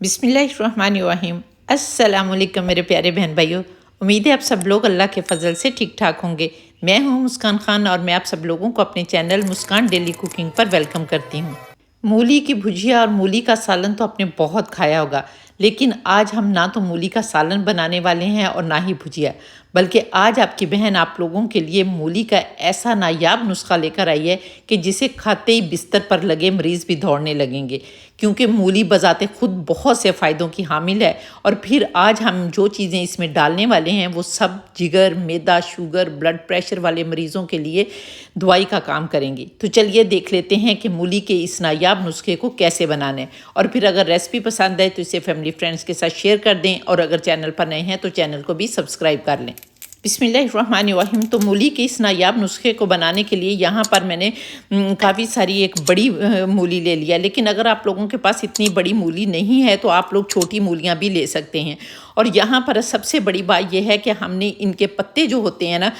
बिस्मिल्लाहिर्रहमानिर्रहीम। अस्सलाम वालेकुम मेरे प्यारे बहन भाइयों। उम्मीद है आप सब लोग अल्लाह के फजल से ठीक ठाक होंगे। मैं हूं मुस्कान खान और मैं आप सब लोगों को अपने चैनल मुस्कान डेली कुकिंग पर वेलकम करती हूं। मूली की भुजिया और मूली का सालन तो आपने बहुत खाया होगा, लेकिन आज हम ना तो मूली का सालन बनाने वाले हैं और ना ही भुजिया, बल्कि आज आपकी बहन आप लोगों के लिए मूली का ऐसा नायाब नुस्खा लेकर आई है कि जिसे खाते ही बिस्तर पर लगे मरीज़ भी दौड़ने लगेंगे, क्योंकि मूली बजाते खुद बहुत से फ़ायदों की हामिल है। और फिर आज हम जो चीज़ें इसमें डालने वाले हैं वो सब जिगर, मैदा, शुगर, ब्लड प्रेशर वाले मरीज़ों के लिए दवाई का काम करेंगी। तो चलिए देख लेते हैं कि मूली के इस नायाब नुस्खे को कैसे बनाना है। और फिर अगर रेसिपी पसंद आए तो इसे फैमिली फ्रेंड्स के साथ शेयर कर दें, और अगर चैनल पर नए हैं तो चैनल को भी सब्सक्राइब कर लें। बिस्मिल्लाहिर्रहमानिर्रहीम। तो मूली के इस नायाब नुस्खे को बनाने के लिए यहाँ पर मैंने काफ़ी सारी एक बड़ी मूली ले लिया, लेकिन अगर आप लोगों के पास इतनी बड़ी मूली नहीं है तो आप लोग छोटी मूलियाँ भी ले सकते हैं। और यहाँ पर सबसे बड़ी बात यह है कि हमने इनके पत्ते जो होते हैं ना,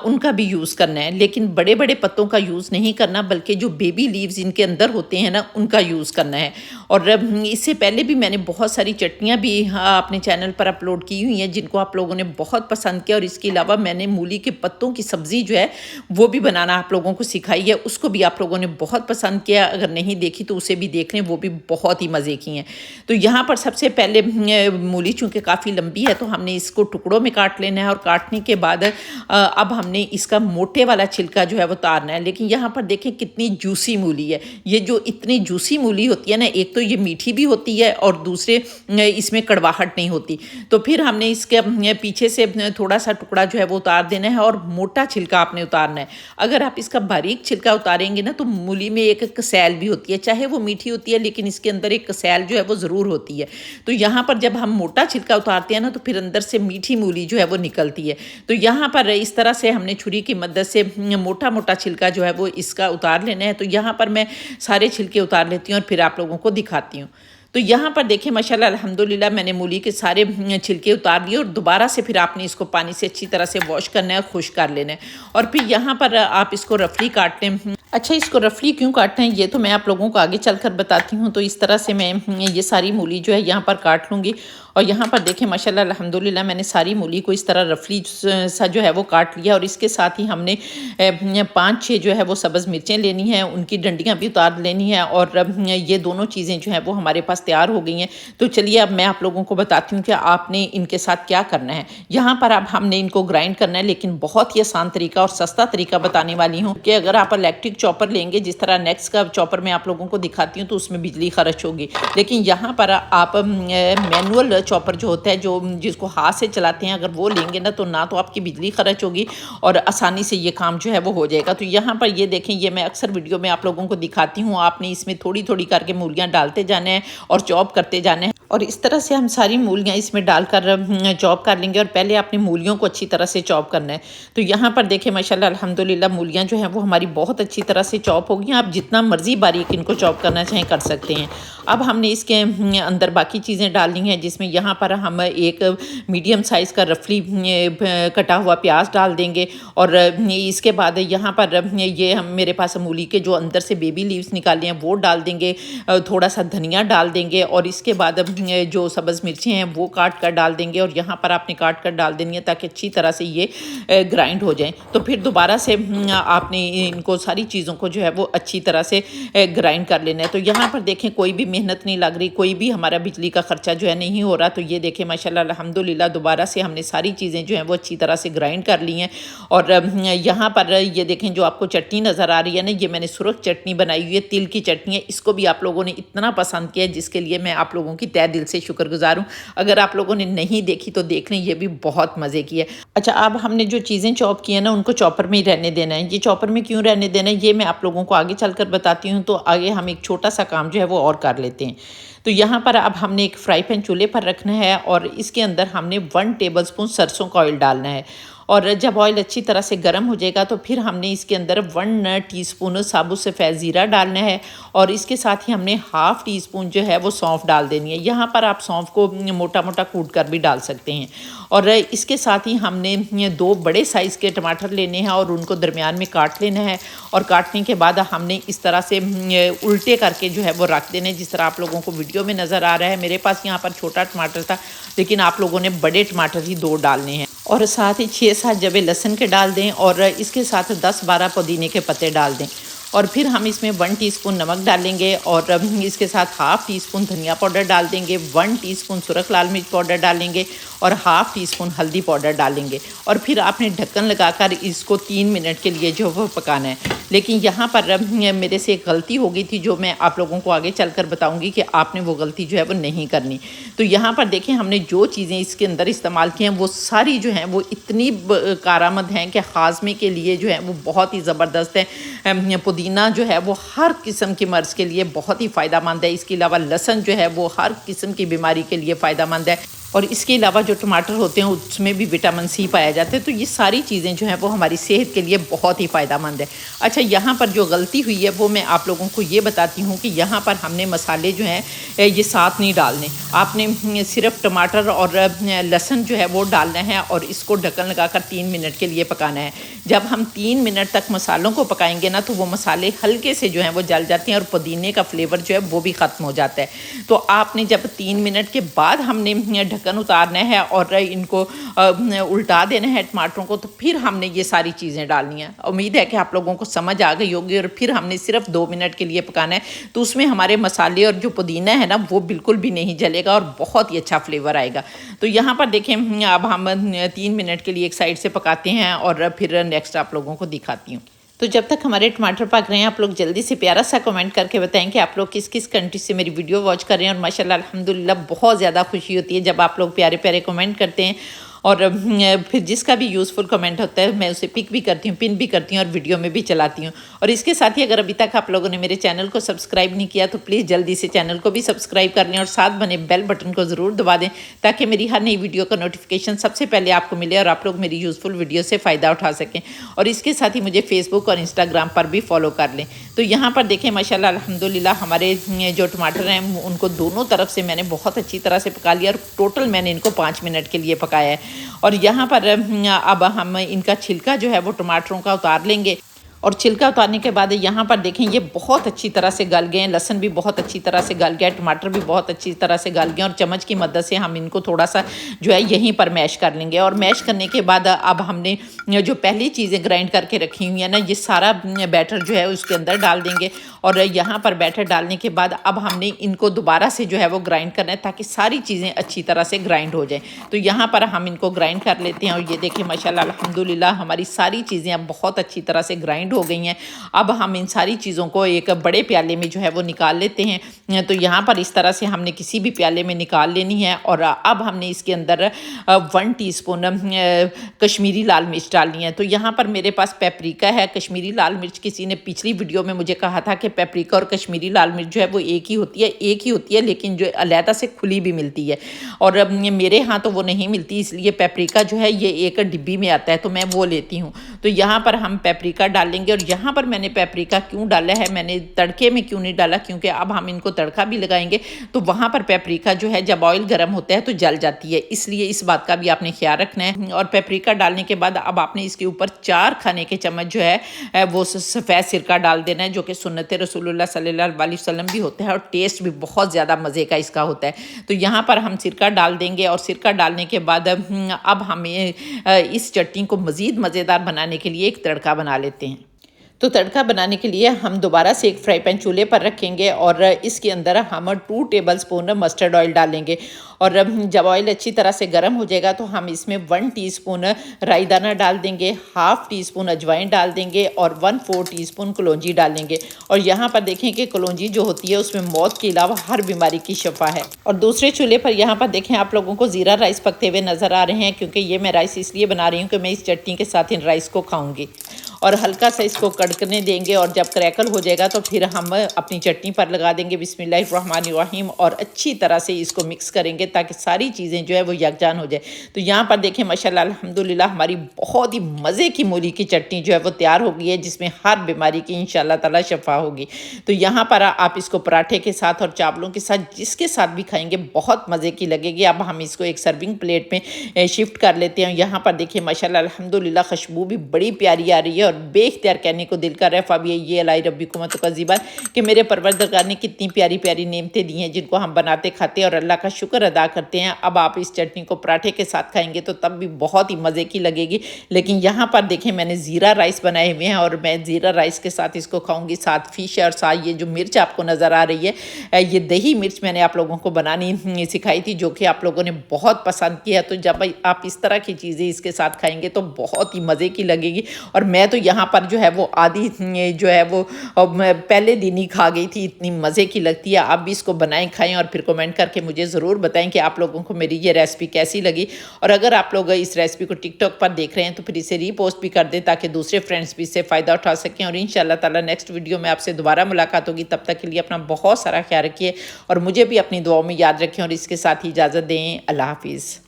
उनका भी यूज़ करना है, लेकिन बड़े बड़े पत्तों का यूज़ नहीं करना, बल्कि जो बेबी लीव्स इनके अंदर होते हैं ना, उनका यूज़ करना है। और इससे पहले भी मैंने बहुत सारी चटनियाँ भी अपने चैनल पर अपलोड की हुई हैं, जिनको आप लोगों ने बहुत पसंद किया। और इसके अलावा मैंने मूली के पत्तों की सब्ज़ी जो है वो भी बनाना आप लोगों को सिखाई है, उसको भी आप लोगों ने बहुत पसंद किया। अगर नहीं देखी तो उसे भी देख लें, वो भी बहुत ही मज़े की हैं। तो यहाँ पर सबसे पहले मूली चूँकि काफ़ी लंबी है तो हमने इसको टुकड़ों में काट लेना है, और काटने के बाद अब हमने इसका मोटे वाला छिलका जो है वो उतारना है। लेकिन यहाँ पर देखें कितनी जूसी मूली है। ये जो इतनी जूसी मूली होती है ना, एक तो ये मीठी भी होती है और दूसरे इसमें कड़वाहट नहीं होती। तो फिर हमने इसके पीछे से थोड़ा सा टुकड़ा जो है वो उतार देना है, और मोटा छिलका आपने उतारना है। अगर आप इसका बारीक छिलका उतारेंगे ना तो मूली में एक कसेल भी होती है, चाहे वो मीठी होती है लेकिन इसके अंदर एक कसेल जो है वो ज़रूर होती है। तो यहाँ पर जब हम मोटा छिलका उतारते हैं ना तो फिर अंदर से मीठी मूली जो है वो निकलती है। तो यहाँ पर इस तरह से हमने छुरी की मदद से मोटा मोटा छिलका जो है वो इसका उतार लेना है। तो यहाँ पर मैं सारे छिलके उतार लेती हूँ और फिर आप लोगों को दिखाती हूँ। तो यहाँ पर देखिए माशाल्लाह अल्हम्दुलिल्लाह मैंने मूली के सारे छिलके उतार लिए, और दोबारा से फिर आपने इसको पानी से अच्छी तरह से वॉश करना है, खुश्क कर लेना है। और फिर यहाँ पर आप इसको रफली काट लें। अच्छा, इसको रफली क्यों काटना है ये तो मैं आप लोगों को आगे चलकर बताती हूँ। तो इस तरह से मैं ये सारी मूली जो है यहाँ पर काट लूँगी। और यहाँ पर देखें माशाल्लाह अल्हम्दुलिल्लाह मैंने सारी मूली को इस तरह रफली सा जो है वो काट लिया। और इसके साथ ही हमने 5-6 जो है वो सब्ज़ मिर्चें लेनी हैं, उनकी डंडियाँ भी उतार लेनी है। और ये दोनों चीज़ें जो हैं वो हमारे पास तैयार हो गई हैं। तो चलिए अब मैं आप लोगों को बताती हूँ कि आपने इनके साथ क्या करना है। यहाँ पर अब हमने इनको ग्राइंड करना है, लेकिन बहुत ही आसान तरीका और सस्ता तरीका बताने वाली हूँ कि अगर आप इलेक्ट्रिक चॉपर लेंगे, जिस तरह नेक्स्ट का चॉपर मैं आप लोगों को दिखाती हूँ, तो उसमें बिजली खर्च होगी। लेकिन यहाँ पर आप मैनुअल चॉपर जो होता है, जो जिसको हाथ से चलाते हैं, अगर वो लेंगे ना तो आपकी बिजली खर्च होगी और आसानी से ये काम जो है वो हो जाएगा। तो यहाँ पर ये देखें, ये मैं अक्सर वीडियो में आप लोगों को दिखाती हूँ। आपने इसमें थोड़ी थोड़ी करके मूलियाँ डालते जाने हैं और चॉप करते जाने हैं, और इस तरह से हम सारी मूलियाँ इसमें डालकर चॉप कर लेंगे। और पहले आपने मूलियों को अच्छी तरह से चॉप करना है। तो यहाँ पर देखें माशाल्लाह अल्हम्दुलिल्लाह मूलियाँ जो हैं वो हमारी बहुत अच्छी तरह से चॉप हो गई हैं। आप जितना मर्जी बारीक इनको चॉप करना चाहें कर सकते हैं। अब हमने इसके अंदर बाकी चीज़ें डालनी हैं, जिसमें यहाँ पर हम एक मीडियम साइज़ का रफली कटा हुआ प्याज डाल देंगे। और इसके बाद यहाँ पर ये हम मेरे पास मूली के जो अंदर से बेबी लीव्स निकाले हैं वो डाल देंगे, थोड़ा सा धनिया डाल देंगे, और इसके बाद जो सब्ज़ मिर्चें हैं वो काट कर डाल देंगे। और यहाँ पर आपने काट कर डाल देनी है ताकि अच्छी तरह से ये ग्राइंड हो जाएं। तो फिर दोबारा से आपने इनको सारी चीज़ों को जो है वो अच्छी तरह से ग्राइंड कर लेना है। तो यहाँ पर देखें कोई भी मेहनत नहीं लग रही, कोई भी हमारा बिजली का खर्चा जो है नहीं हो रहा। तो ये देखें माशाल्लाह अल्हम्दुलिल्लाह दोबारा से हमने सारी चीज़ें जो हैं वो अच्छी तरह से ग्राइंड कर ली हैं। और यहाँ पर ये देखें जो आपको चटनी नज़र आ रही है ना, ये मैंने सुरख चटनी बनाई हुई है, तिल की चटनी है। इसको भी आप लोगों ने इतना पसंद किया है, जिसके लिए मैं आप लोगों की तहे दिल से शुक्रगुजार हूँ। अगर आप लोगों ने नहीं देखी तो देख लें, ये भी बहुत मज़े की है। अच्छा, अब हमने जो चीज़ें चॉप की हैं ना, उनको चॉपर में ही रहने देना है। ये चॉपर में क्यों रहने देना है ये मैं आप लोगों को आगे चलकर बताती हूँ। तो आगे हम एक छोटा सा काम जो है वो और कर लेते हैं। तो यहाँ पर अब हमने एक फ्राई पैन चूल्हे पर रखना है, और इसके अंदर हमने 1 टेबलस्पून सरसों का ऑयल डालना है। और जब ऑयल अच्छी तरह से गर्म हो जाएगा तो फिर हमने इसके अंदर 1 टीस्पून साबुत सफ़ेद ज़ीरा डालना है और इसके साथ ही हमने हाफ़ टी स्पून जो है वो सौंफ डाल देनी है। यहाँ पर आप सौंफ को मोटा मोटा कूट कर भी डाल सकते हैं। और इसके साथ ही हमने 2 बड़े साइज़ के टमाटर लेने हैं और उनको दरमियान में काट लेना है। और काटने के बाद हमने इस तरह से उल्टे करके जो है वो रख देने, जिस तरह आप लोगों को वीडियो में नज़र आ रहा है। मेरे पास यहाँ पर छोटा टमाटर था, लेकिन आप लोगों ने बड़े टमाटर ही 2 डालने हैं। और साथ ही 6-7 जबे लहसुन के डाल दें और इसके साथ 10-12 पुदीने के पत्ते डाल दें। और फिर हम इसमें 1 टीस्पून नमक डालेंगे और इसके साथ हाफ़ टी स्पून धनिया पाउडर डाल देंगे, 1 टीस्पून सुरख लाल मिर्च पाउडर डालेंगे और हाफ़ टी स्पून हल्दी पाउडर डालेंगे। और फिर आपने ढक्कन लगाकर इसको 3 मिनट के लिए जो वो पकाना है। लेकिन यहाँ पर मेरे से एक गलती हो गई थी, जो मैं आप लोगों को आगे चलकर बताऊँगी कि आपने वो गलती जो है वो नहीं करनी। तो यहाँ पर देखें, हमने जो चीज़ें इसके अंदर इस्तेमाल की हैं वो सारी जो हैं वो इतनी कारामद हैं कि हाज़मे के लिए जो है वो बहुत ही ज़बरदस्त है। पुदीना जो है वो हर किस्म की मर्ज़ के लिए बहुत ही फ़ायदेमंद है। इसके अलावा लहसुन जो है वो हर किस्म की बीमारी के लिए फ़ायदेमंद है। और इसके अलावा जो टमाटर होते हैं उसमें भी विटामिन सी पाया जाता है। तो ये सारी चीज़ें जो हैं वो हमारी सेहत के लिए बहुत ही फ़ायदेमंद है। अच्छा, यहाँ पर जो गलती हुई है वो मैं आप लोगों को ये बताती हूँ कि यहाँ पर हमने मसाले जो हैं ये साथ नहीं डालने। आपने सिर्फ टमाटर और लहसुन जो है वो डालना है और इसको ढक्कन लगाकर 3 मिनट के लिए पकाना है। जब हम 3 मिनट तक मसालों को पकाएंगे ना, तो वो मसाले हल्के से जो हैं वो जल जाते हैं और पुदीने का फ्लेवर जो है वो भी ख़त्म हो जाता है। तो आपने जब 3 मिनट के बाद हमने ढक्कन उतारना है और इनको उल्टा देना है टमाटरों को, तो फिर हमने ये सारी चीज़ें डालनी है। उम्मीद है कि आप लोगों को समझ आ गई होगी। और फिर हमने सिर्फ 2 मिनट के लिए पकाना है, तो उसमें हमारे मसाले और जो पुदीना है ना वो बिल्कुल भी नहीं जलेगा और बहुत ही अच्छा फ्लेवर आएगा। तो यहाँ पर देखें, अब हम 3 मिनट के लिए एक साइड से पकाते हैं और फिर नेक्स्ट आप लोगों को दिखाती हूँ। तो जब तक हमारे टमाटर पक रहे हैं, आप लोग जल्दी से प्यारा सा कमेंट करके बताएं कि आप लोग किस किस कंट्री से मेरी वीडियो वॉच कर रहे हैं। और माशाल्लाह अल्हम्दुलिल्लाह बहुत ज़्यादा खुशी होती है जब आप लोग प्यारे प्यारे कमेंट करते हैं। और फिर जिसका भी यूज़फुल कमेंट होता है मैं उसे पिक भी करती हूँ, पिन भी करती हूँ और वीडियो में भी चलाती हूँ। और इसके साथ ही अगर अभी तक आप लोगों ने मेरे चैनल को सब्सक्राइब नहीं किया तो प्लीज़ जल्दी से चैनल को भी सब्सक्राइब कर लें और साथ बने बेल बटन को ज़रूर दबा दें, ताकि मेरी हर नई वीडियो का नोटिफिकेशन सबसे पहले आपको मिले और आप लोग मेरी यूज़फुल वीडियो से फ़ायदा उठा सकें। और इसके साथ ही मुझे फेसबुक और इंस्टाग्राम पर भी फॉलो कर लें। तो यहाँ पर देखें, माशाल्लाह अल्हम्दुलिल्लाह हमारे जो टमाटर हैं उनको दोनों तरफ से मैंने बहुत अच्छी तरह से पका लिया और टोटल मैंने इनको 5 मिनट के लिए पकाया है। और यहाँ पर अब हम इनका छिलका जो है वो टमाटरों का उतार लेंगे। और छिलका उतारने के बाद यहाँ पर देखें, ये बहुत अच्छी तरह से गल गए हैं। लहसुन भी बहुत अच्छी तरह से गल गया, टमाटर भी बहुत अच्छी तरह से गल गए। और चम्मच की मदद से हम इनको थोड़ा सा जो है यहीं पर मैश कर लेंगे। और मैश करने के बाद अब हमने जो पहली चीज़ें ग्राइंड करके रखी हुई हैं ना, ये सारा बैटर जो है उसके अंदर डाल देंगे। और यहाँ पर बैटर डालने के बाद अब हमने इनको दोबारा से जो है वो ग्राइंड करना है, ताकि सारी चीज़ें अच्छी तरह से ग्राइंड हो जाएं। तो यहाँ पर हम इनको ग्राइंड कर लेते हैं। और ये देखें, माशाल्लाह अल्हम्दुलिल्लाह हमारी सारी चीज़ें अब बहुत अच्छी तरह से ग्राइंड हो गई हैं। अब हम इन सारी चीज़ों को एक बड़े प्याले में जो है वो निकाल लेते हैं। तो यहाँ पर इस तरह से हमने किसी भी प्याले में निकाल लेनी है। और अब हमने इसके अंदर 1 टीस्पून कश्मीरी लाल मिर्च डालनी है। तो यहाँ पर मेरे पास पेपरिका है, कश्मीरी लाल मिर्च। किसी ने पिछली वीडियो में मुझे कहा था कि पेपरिका और कश्मीरी लाल मिर्च जो है वो एक ही होती है, लेकिन जो अलहदा से खुली भी मिलती है। और मेरे यहाँ तो वो नहीं मिलती, इसलिए पेपरिका जो है ये एक डिब्बी में आता है, तो मैं वो लेती हूँ। तो यहाँ पर हम पेपरिका डालेंगे। और यहाँ पर मैंने पेपरिका क्यों डाला है, मैंने तड़के में क्यों नहीं डाला, क्योंकि अब हम इनको तड़का भी लगाएंगे तो वहाँ पर पेपरिका जो है जब ऑयल गर्म होता है तो जल जाती है, इसलिए इस बात का भी आपने ख्याल रखना है। और पेपरिका डालने के बाद अब आपने इसके ऊपर 4 खाने के चम्मच जो है वो सफ़ेद सिरका डाल देना है, जो कि सुन्नत रसूलुल्लाह सल्लल्लाहु अलैहि वसल्लम भी होता है और टेस्ट भी बहुत ज़्यादा मज़े का इसका होता है। तो यहाँ पर हम सिरका डाल देंगे। और सिरका डालने के बाद अब हमें इस चटनी को मज़ीद मज़ेदार बनाने के लिए एक तड़का बना लेते हैं। तो तड़का बनाने के लिए हम दोबारा से एक फ्राई पैन चूल्हे पर रखेंगे और इसके अंदर हम 2 टेबलस्पून मस्टर्ड ऑयल डालेंगे। और जब ऑयल अच्छी तरह से गर्म हो जाएगा तो हम इसमें 1 टीस्पून राई दाना डाल देंगे, हाफ़ टीस्पून अजवाइन डाल देंगे और 1/4 टीस्पून कलौंजी डालेंगे। और यहाँ पर देखें कि कलौंजी जो होती है उसमें मौत के अलावा हर बीमारी की शफा है। और दूसरे चूल्हे पर यहाँ पर देखें, आप लोगों को ज़ीरा राइस पकते हुए नज़र आ रहे हैं, क्योंकि ये मैं राइस इसलिए बना रही हूँ कि मैं इस चटनी के साथ इन राइस को खाऊँगी। और हल्का सा इसको कट पलटने देंगे और जब क्रैकल हो जाएगा तो फिर हम अपनी चटनी पर लगा देंगे बिस्मिल्लाहिर्रहमानिर्रहीम और अच्छी तरह से इसको मिक्स करेंगे ताकि सारी चीज़ें जो है वो यकजान हो जाए। तो यहाँ पर देखें माशाल्लाह अल्हम्दुलिल्लाह हमारी बहुत ही मज़े की मूली की चटनी जो है वो तैयार हो गई है, जिसमें हर बीमारी की इंशाल्लाह ताला शफा होगी। तो यहाँ पर आप इसको पराठे के साथ और चावलों के साथ जिसके साथ भी खाएंगे बहुत मज़े की लगेगी। अब हम इसको एक सर्विंग प्लेट में शिफ्ट कर लेते हैं। यहाँ पर देखिए माशाल्लाह अल्हम्दुलिल्लाह खुशबू भी बड़ी प्यारी आ रही है और बेख्तियार कहने को दिल कर रहा है फ़ाबिया ये अलाई रब्बिकुम तुकज़्ज़िबान कि मेरे परवरदिगार ने कितनी प्यारी प्यारी नेमतें दी हैं जिनको हम बनाते खाते हैं और अल्लाह का शुक्र अदा करते हैं। अब आप इस चटनी को पराठे के साथ खाएंगे तो तब भी बहुत ही मज़े की लगेगी। लेकिन यहाँ पर देखें मैंने ज़ीरा राइस बनाए हुए हैं और मैं ज़ीरा राइस के साथ इसको खाऊंगी। साथ फिश है और साथ ये जो मिर्च आपको नज़र आ रही है ये दही मिर्च मैंने आप लोगों को बनानी सिखाई थी जो कि आप लोगों ने बहुत पसंद किया। तो जब आप इस तरह की चीज़ें इसके साथ खाएंगे तो बहुत ही मज़े की लगेगी। और मैं तो यहाँ पर जो है वो आधी जो है वो पहले दिन ही खा गई थी, इतनी मज़े की लगती है। आप भी इसको बनाएं खाएं और फिर कमेंट करके मुझे ज़रूर बताएं कि आप लोगों को मेरी ये रेसिपी कैसी लगी। और अगर आप लोग इस रेसिपी को टिकटॉक पर देख रहे हैं तो फिर इसे रीपोस्ट भी कर दें ताकि दूसरे फ्रेंड्स भी इससे फ़ायदा उठा सकें। और इंशाल्लाह ताला नेक्स्ट वीडियो में आपसे दोबारा मुलाकात होगी। तब तक के लिए अपना बहुत सारा ख्याल रखिए और मुझे भी अपनी दुआओं में याद रखें और इसके साथ ही इजाज़त दें। अल्लाह हाफिज़।